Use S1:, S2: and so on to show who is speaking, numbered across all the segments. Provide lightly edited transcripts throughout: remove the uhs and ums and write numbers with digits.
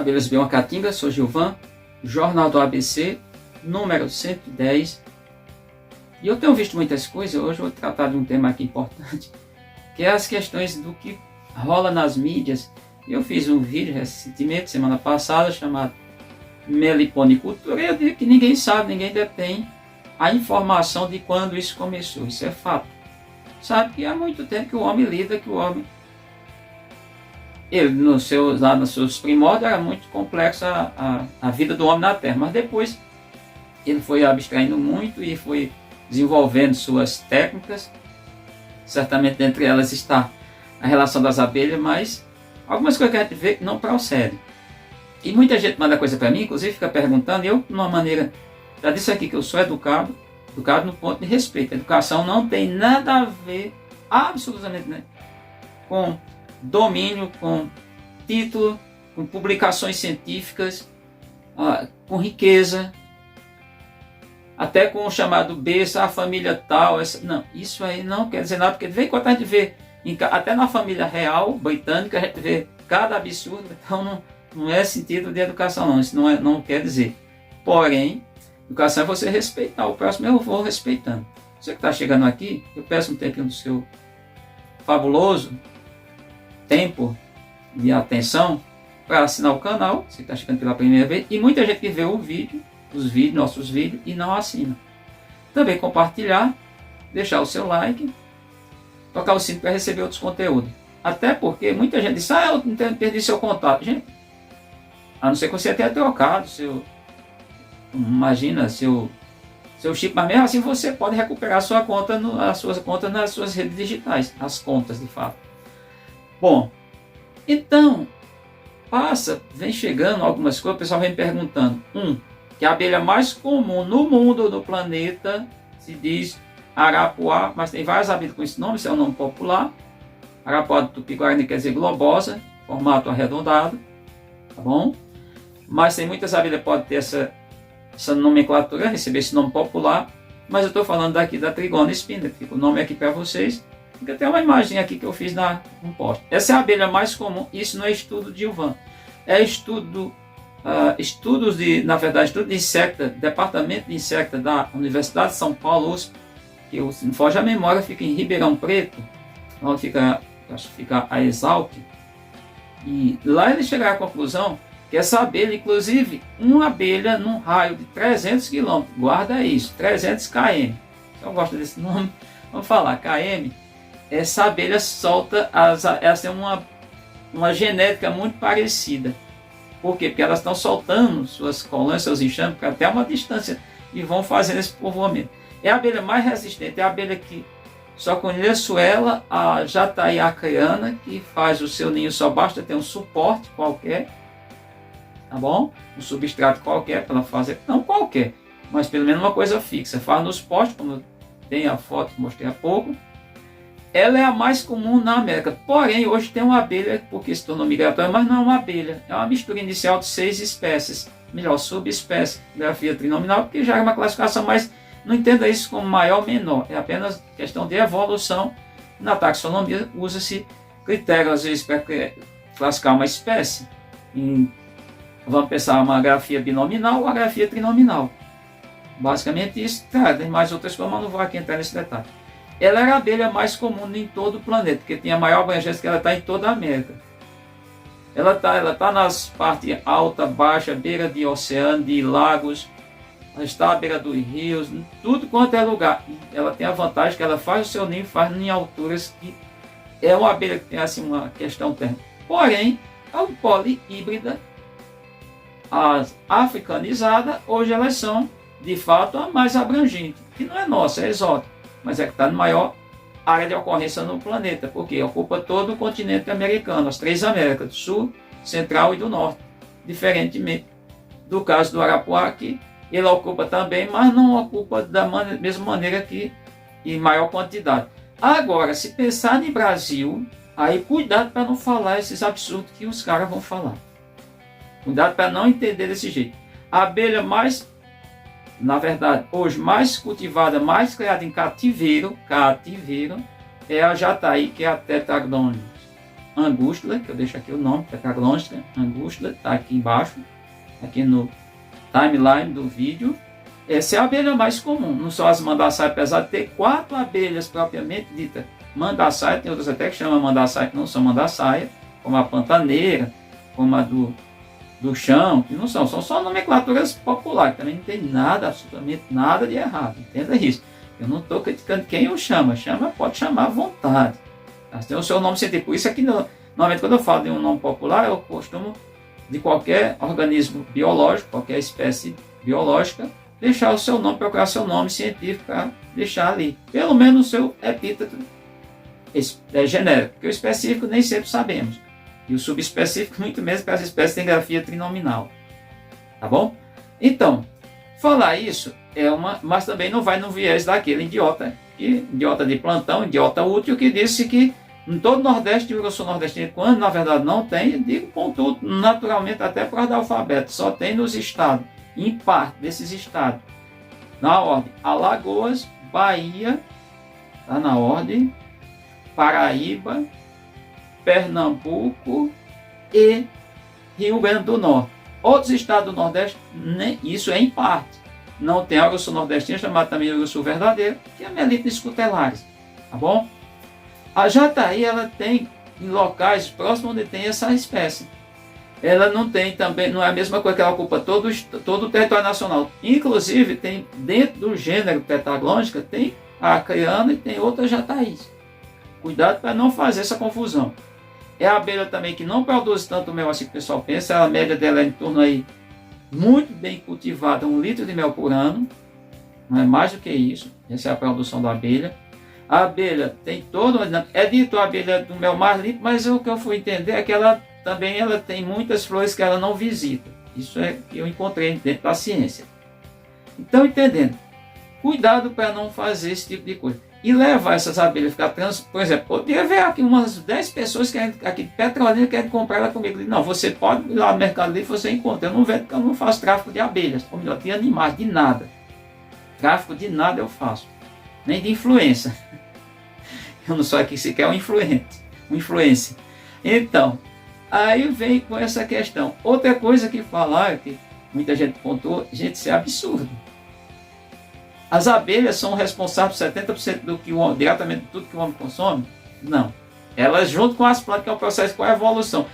S1: Abelhas Bem Catinga, sou Gilvan, Jornal do ABC, número 110. E eu tenho visto muitas coisas, hoje eu vou tratar de um tema aqui importante, que é as questões do que rola nas mídias. Eu fiz um vídeo recentemente, semana passada, chamado Meliponicultura, e eu digo que ninguém sabe, ninguém detém a informação de quando isso começou, isso é fato. Sabe que há muito tempo que o homem lida, que o homem... Ele, lá nos seus primórdios, era muito complexa a vida do homem na Terra, mas depois ele foi abstraindo muito e foi desenvolvendo suas técnicas. Certamente dentre elas está a relação das abelhas, mas algumas coisas que a gente vê que não procedem. E muita gente manda coisa para mim, inclusive fica perguntando, e eu, de uma maneira, já disse aqui que eu sou educado no ponto de respeito. A educação não tem nada a ver, absolutamente, né, com domínio, com título, com publicações científicas, com riqueza, até com o chamado berço, a família tal. Não, isso aí não quer dizer nada, porque de vez em quando a gente vê, até na família real britânica, a gente vê cada absurdo. Então não é sentido de educação, não. Isso não quer dizer. Porém, educação é você respeitar o próximo. Eu vou respeitando. Você que está chegando aqui, eu peço um tempinho do seu fabuloso tempo de atenção para assinar o canal, você está chegando pela primeira vez, e muita gente que vê o vídeo, nossos vídeos, e não assina. Também compartilhar, deixar o seu like, tocar o sino para receber outros conteúdos. Até porque muita gente diz, eu perdi seu contato. Gente, a não ser que você tenha trocado imagina, seu chip, mas mesmo assim você pode recuperar sua conta, as suas contas nas suas redes digitais, as contas de fato. Bom, então, vem chegando algumas coisas, o pessoal vem perguntando. Que a abelha mais comum no mundo, no planeta, se diz arapuá, mas tem várias abelhas com esse nome, esse é o nome popular. Arapuá do Tupi-Guarani quer dizer globosa, formato arredondado, tá bom? Mas tem muitas abelhas que podem ter essa nomenclatura, receber esse nome popular, mas eu estou falando daqui da Trigona spina, fica o nome aqui para vocês. Fica até uma imagem aqui que eu fiz no post. Essa é a abelha mais comum, isso não é estudo de Gilvan, é estudo de insecta, Departamento de Insecta da Universidade de São Paulo, USP, que se não foge a memória, fica em Ribeirão Preto, onde fica a Exalc, e lá eles chegaram à conclusão que essa abelha, inclusive, uma abelha num raio de 300 km, guarda isso, 300 km, eu gosto desse nome, vamos falar, km, essa abelha solta, ela tem uma genética muito parecida. Por quê? Porque elas estão soltando suas colônias, seus enxames, até uma distância, e vão fazendo esse povoamento. É a abelha mais resistente, é a abelha que só conheço ela, a jataí acreana, que faz o seu ninho, só basta ter um suporte qualquer, tá bom? Um substrato qualquer para ela fazer, não qualquer, mas pelo menos uma coisa fixa. Faz nos postes, como tem a foto que mostrei há pouco. Ela é a mais comum na América, porém hoje tem uma abelha, porque se tornou migratória, mas não é uma abelha, é uma mistura inicial de 6 espécies, melhor, subespécie, grafia trinominal, porque já é uma classificação, mas não entenda isso como maior ou menor, é apenas questão de evolução. Na taxonomia usa-se critérios, às vezes, para classificar uma espécie, vamos pensar uma grafia binominal ou uma grafia trinominal, basicamente isso. Tem mais outras coisas, mas não vou aqui entrar nesse detalhe. Ela era a abelha mais comum em todo o planeta, porque tem a maior abrangência, que ela está em toda a América. Ela tá nas partes alta, baixa, beira de oceano, de lagos, ela está à beira dos rios, tudo quanto é lugar. E ela tem a vantagem que ela faz o seu ninho, faz em alturas que é uma abelha que tem assim uma questão térmica. Porém, a polihíbrida, as africanizadas, hoje elas são de fato a mais abrangente, que não é nossa, é exótica, mas é que está na maior área de ocorrência no planeta, porque ocupa todo o continente americano, as 3 Américas, do Sul, Central e do Norte, diferentemente do caso do arapuá, que ele ocupa também, mas não ocupa da mesma maneira que em maior quantidade. Agora, se pensar no Brasil, aí cuidado para não falar esses absurdos que os caras vão falar. Cuidado para não entender desse jeito. A abelha mais, na verdade, hoje mais cultivada, mais criada em cativeiro, é a jataí, que é a Tetragonus. angustula, que eu deixo aqui o nome, Tetraglonstra angustula, está aqui embaixo, aqui no timeline do vídeo. Essa é a abelha mais comum, não só as mandaçaia, apesar de ter 4 abelhas propriamente ditas mandaçaia, tem outras até que chamam mandaçaia, que não são mandaçaia, como a pantaneira, como a do chão, que não são só nomenclaturas populares, também não tem nada, absolutamente nada de errado, entenda isso. Eu não estou criticando quem o chama, pode chamar à vontade. Tem o seu nome científico. Por isso aqui, normalmente, quando eu falo de um nome popular, eu costumo, de qualquer organismo biológico, qualquer espécie biológica, deixar o seu nome, procurar seu nome científico para deixar ali. Pelo menos o seu epíteto genérico, porque o específico nem sempre sabemos. E o subespecífico, muito mesmo, porque as espécies têm grafia trinominal. Tá bom? Então, falar isso mas também não vai no viés daquele idiota de plantão, idiota útil, que disse que em todo o Nordeste, eu sou nordestino, quando na verdade não tem, eu digo pontudo, naturalmente, até por causa do alfabeto, só tem nos estados, em parte desses estados, na ordem Alagoas, Bahia, tá na ordem, Paraíba, Pernambuco e Rio Grande do Norte. Outros estados do Nordeste, isso é em parte. Não tem a urso nordestina, chamada também urso verdadeiro, que é a Melitnis scutellaris, tá bom? A jataí, ela tem em locais próximos onde tem essa espécie. Ela não tem também, não é a mesma coisa que ela ocupa todo o território nacional. Inclusive, tem dentro do gênero Tetraglonstra, tem a acreana e tem outras jataís. Cuidado para não fazer essa confusão. É a abelha também que não produz tanto mel assim que o pessoal pensa. A média dela é em torno aí, muito bem cultivada, 1 litro de mel por ano. Não é mais do que isso. Essa é a produção da abelha. A abelha tem todo... É dito a abelha do mel mais limpo, mas o que eu fui entender é que ela tem muitas flores que ela não visita. Isso é que eu encontrei dentro da ciência. Então, entendendo. Cuidado para não fazer esse tipo de coisa. E levar essas abelhas, por exemplo, poderia ver aqui umas 10 pessoas que aqui de Petrolina querem comprar ela comigo. Não, você pode ir lá no Mercado Livre, você encontra. Eu não vendo porque eu não faço tráfico de abelhas, ou melhor, de animais, de nada. Tráfico de nada eu faço. Nem de influência. Eu não sou aqui sequer um influencer. Então, aí vem com essa questão. Outra coisa que falaram, que muita gente pontuou, gente, isso é absurdo. As abelhas são responsáveis por 70% diretamente de tudo que o homem consome? Não. Elas junto com as plantas, que é o processo com a evolução.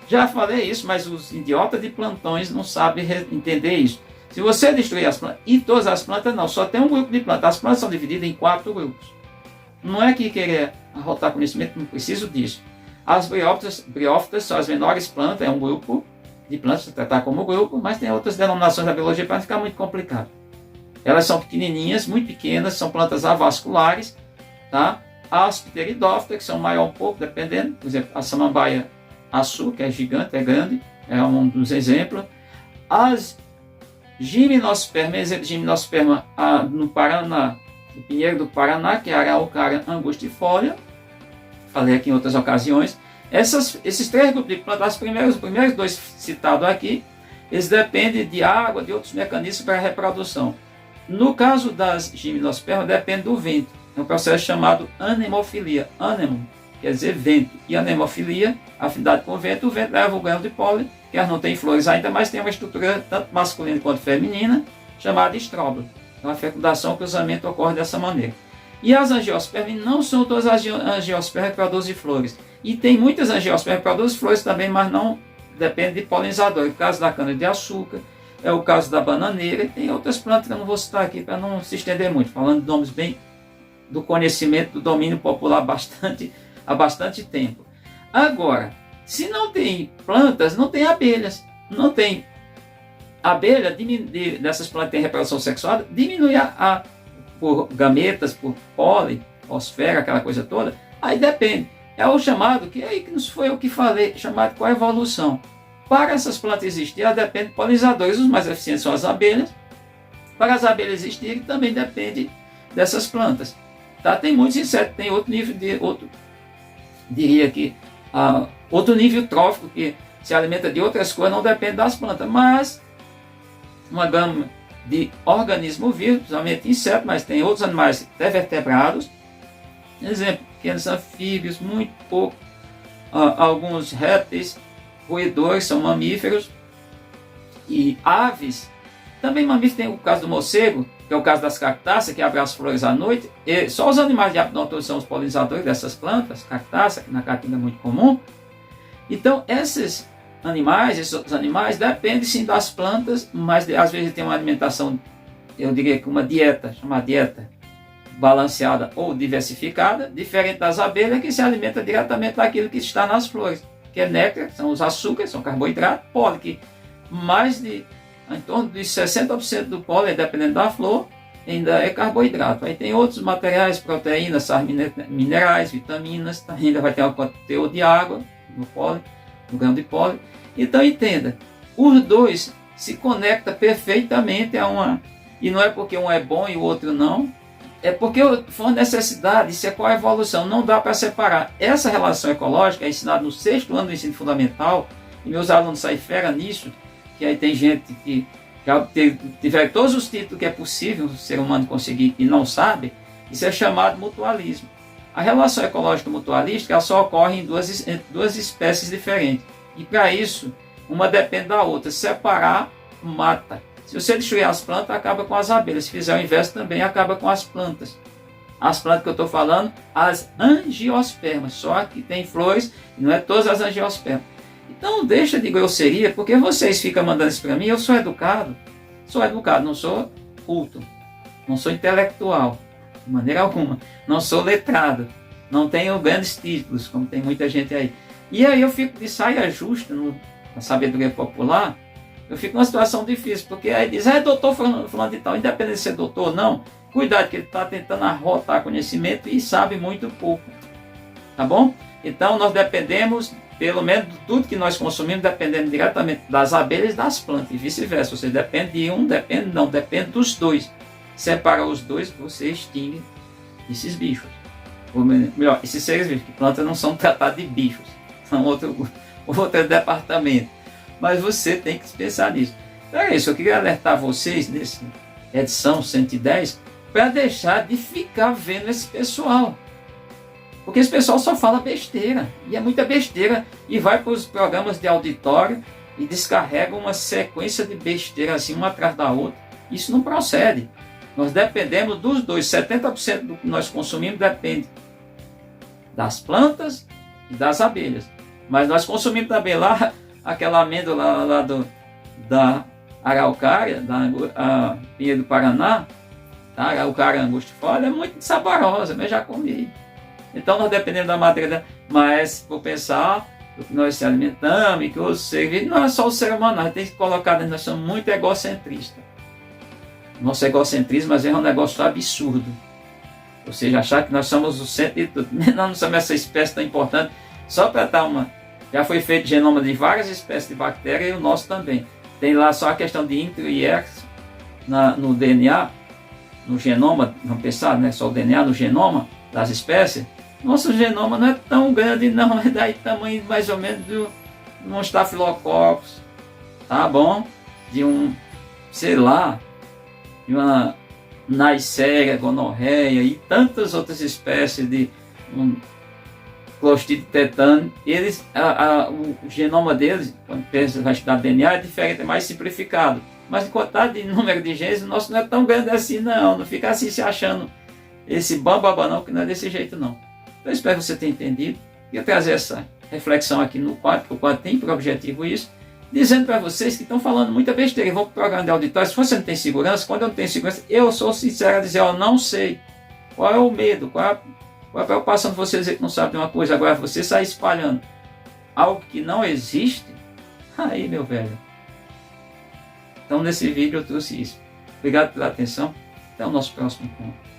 S1: Já falei isso, mas os idiotas de plantões não sabem entender isso. Se você destruir as plantas, e todas as plantas não, só tem um grupo de plantas. As plantas são divididas em 4 grupos. Não é que querer arrotar conhecimento, não preciso disso. As briófitas são as menores plantas, é um grupo de plantas, tratar como grupo, mas tem outras denominações da biologia para não ficar muito complicado. Elas são pequenininhas, muito pequenas, são plantas avasculares, tá? As pteridófitas, que são maior um pouco, dependendo. Por exemplo, a samambaia açu, que é gigante, é grande, é um dos exemplos. As gimnospermas, exemplo de gimnosperma no Paraná, no Pinheiro do Paraná, que é a Araucária angustifolia, falei aqui em outras ocasiões. Esses 3 grupos de plantas, os primeiros 2 citados aqui, eles dependem de água, de outros mecanismos para a reprodução. No caso das gimnospermas, depende do vento. É um processo chamado anemofilia. Anemo quer dizer vento. E anemofilia, afinidade com o vento leva o grão de pólen, que elas não têm flores ainda, mas tem uma estrutura tanto masculina quanto feminina, chamada estróbilo. Então a fecundação, o cruzamento ocorre dessa maneira. E as angiospermas, não são todas as angiospermas que produzem flores. E tem muitas angiospermas que produzem flores também, mas não depende de polinizador. É o caso da cana-de-açúcar, é o caso da bananeira, e tem outras plantas que eu não vou citar aqui para não se estender muito, falando de nomes bem do conhecimento, do domínio popular há bastante tempo. Agora, se não tem plantas, não tem abelhas. Não tem abelha, dessas plantas que têm reprodução sexual, diminui por gametas, por pólen, fosfera, aquela coisa toda. Aí depende. É o chamado, que aí que não foi eu que falei, chamado coevolução. Para essas plantas existirem, ela depende de polinizadores. Os mais eficientes são as abelhas. Para as abelhas existirem, também depende dessas plantas. Tá? Tem muitos insetos, tem outro nível outro nível trófico que se alimenta de outras coisas, não depende das plantas, mas uma gama de organismos vivos, principalmente insetos, mas tem outros animais até vertebrados. Exemplo, pequenos anfíbios, muito pouco, alguns répteis, roedores, são mamíferos, e aves. Também mamíferos tem o caso do morcego, que é o caso das cactáceas, que abre as flores à noite. E só os animais de hábito noturno são os polinizadores dessas plantas, cactácea, que na caatinga é muito comum. Então, esses animais dependem sim das plantas, mas às vezes tem uma alimentação, eu diria que uma dieta, chamada dieta balanceada ou diversificada, diferente das abelhas, que se alimenta diretamente daquilo que está nas flores, que é néctar, são os açúcares, são carboidratos, pólen, que em torno de 60% do pólen, dependendo da flor, ainda é carboidrato. Aí tem outros materiais, proteínas, sais minerais, vitaminas, ainda vai ter um conteúdo de água no pólen, no grão de pólen. Então entenda, os dois se conectam perfeitamente a uma... E não é porque um é bom e o outro não, é porque foi uma necessidade, isso é qual a evolução, não dá para separar. Essa relação ecológica é ensinada no 6º ano do ensino fundamental, e meus alunos saem fera nisso, que aí tem gente que já tiver todos os títulos que é possível o ser humano conseguir e não sabe, isso é chamado mutualismo. A relação ecológica mutualística ela só ocorre em duas espécies diferentes. E para isso, uma depende da outra. Separar, mata. Se você destruir as plantas, acaba com as abelhas. Se fizer o inverso, também acaba com as plantas. As plantas que eu estou falando, as angiospermas. Só que tem flores, e não é todas as angiospermas. Então deixa de grosseria, porque vocês ficam mandando isso para mim. Eu sou educado, não sou culto, não sou intelectual, de maneira alguma. Não sou letrado, não tenho grandes títulos, como tem muita gente aí. E aí eu fico de saia justa na sabedoria popular, eu fico numa situação difícil, porque aí diz, doutor falando de tal, independente de ser doutor ou não, cuidado que ele está tentando arrotar conhecimento e sabe muito pouco, tá bom? Então nós dependemos, pelo menos de tudo que nós consumimos, dependendo diretamente das abelhas e das plantas, e vice-versa. Você depende de um, depende dos dois. Separa os dois, você extingue esses bichos. Ou melhor, esses seres vivos, que plantas não são tratadas de bichos, são outro departamento. Mas você tem que pensar nisso. Então é isso, eu queria alertar vocês nessa edição 110 para deixar de ficar vendo esse pessoal. Porque esse pessoal só fala besteira, e é muita besteira, e vai para os programas de auditório e descarrega uma sequência de besteira assim, uma atrás da outra. Isso não procede. Nós dependemos dos dois, 70% do que nós consumimos depende das plantas e das abelhas. Mas nós consumimos também lá aquela amêndoa lá da araucária, da pinha do Paraná, tá? Araucária angustifolia, é muito saborosa, eu já comi. Então nós dependemos da matéria, mas por pensar o que nós se alimentamos e que os seres, não é só o ser humano, nós temos que colocar, nós somos muito egocentristas. Nosso egocentrismo às vezes é um negócio absurdo. Ou seja, achar que nós somos o centro de tudo. Nós não somos essa espécie tão importante. Só para dar uma... Já foi feito genoma de várias espécies de bactérias e o nosso também. Tem lá só a questão de intro e exo no DNA, no genoma, vamos pensar, né? Só o DNA no genoma das espécies. Nosso genoma não é tão grande, não, é daí tamanho mais ou menos de um Staphylococcus, tá bom? De um, sei lá, de uma Neisseria, gonorreia e tantas outras espécies de Clostridium tetani. Eles, o genoma deles, quando pensa vai estudar DNA, é diferente, é mais simplificado. Mas em quantidade de número de genes, o nosso não é tão grande assim, não fica assim se achando esse bambaba não, que não é desse jeito não. Então eu espero que você tenha entendido e trazer essa reflexão aqui no quadro, que o quadro tem por objetivo isso, dizendo para vocês que estão falando muita besteira e vão para o programa de auditório. Se você não tem segurança, quando eu não tenho segurança, eu sou sincero a dizer, eu não sei qual é o medo, qual é a preocupação de você dizer que não sabe de uma coisa, agora você sair espalhando algo que não existe, aí meu velho. Então nesse vídeo eu trouxe isso. Obrigado pela atenção, até o nosso próximo encontro.